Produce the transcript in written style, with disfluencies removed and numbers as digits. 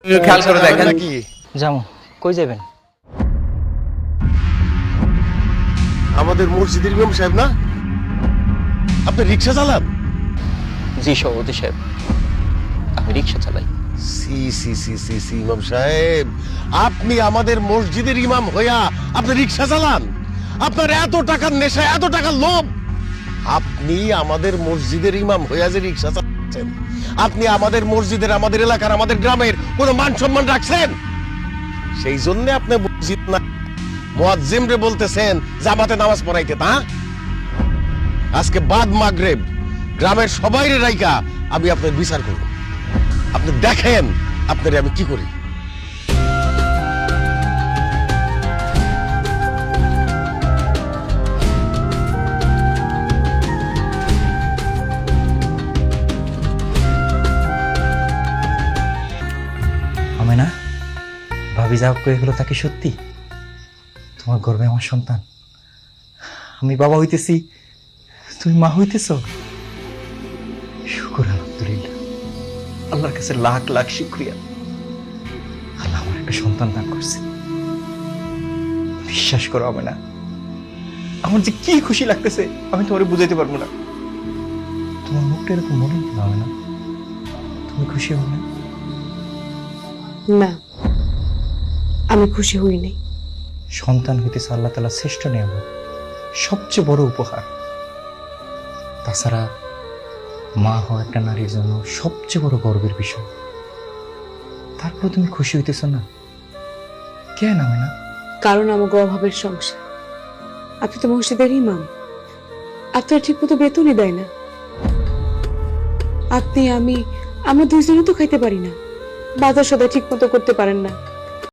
খেয়াল করে দেখেন নাকি যাও কই যাবেন? আমাদের মসজিদের ইমাম সাহেব না, আপনি রিক্সা চালান? জি সভাপতি সাহেব, আমি রিক্সা চালাই। সি সি সি সি সি ইমাম সাহেব, আপনি আমাদের মসজিদের ইমাম হইয়া আপনি রিক্সা চালান? আপনার এত টাকার নেশা, এত টাকার লোভ, আপনি আমাদের মসজিদের ইমাম হইয়া যে রিক্সা চালাচ্ছেন, আপনি আমাদের মসজিদের, আমাদের এলাকার, আমাদের গ্রামের কোনো মান সম্মান রাখছেন? সেই জন্য আপনি মসজিদ না মুয়াজ্জিম রে বলতেছেন জামাতে নামাজ পড়াইতে, তা আজকে বাদ মাগরিব গ্রামের সবাইরে রাইকা আমি আপনার বিচার করব। আপনি দেখেন আপনারে আমি কি করি। আমি না ভাবি যা কয়ে গেলো তা কি সত্যি? তোমার গর্বে আমার সন্তান, আমি বাবা হইতেছি, তুমি মা হইতেছ। শুকর আলহামদুলিল্লাহ, আল্লাহর কাছে লাখ লাখ শুকরিয়া। আল্লাহ আমার একটা সন্তান দান করছে। বিশ্বাস করো আমি না, আমার যে কি খুশি লাগতেছে আমি তোমারে বুঝাইতে পারবো না। তোমার মুখটা এরকম মনে হবে না? তুমি খুশি হবে না? না, আমি খুশি হই নাই। সন্তান হইতেছে আল্লাহ তাআলার শ্রেষ্ঠ নিয়ামত, সবচেয়ে বড় উপহার। তাছাড়া মা হওয়া একটা নারীর জন্য সবচেয়ে বড় গর্বের বিষয়। তারপর তুমি খুশি হইতেছ না কেন? আমি না, কারণ আমাকে অভাবের সংসার। আপনি তো মসজিদের ইমাম, আপনার ঠিক মতো বেতনই দেয় না। আপনি আমরা দুইজনে তো খাইতে পারি না, বাজার সদাই ঠিক মতো করতে পারেন না।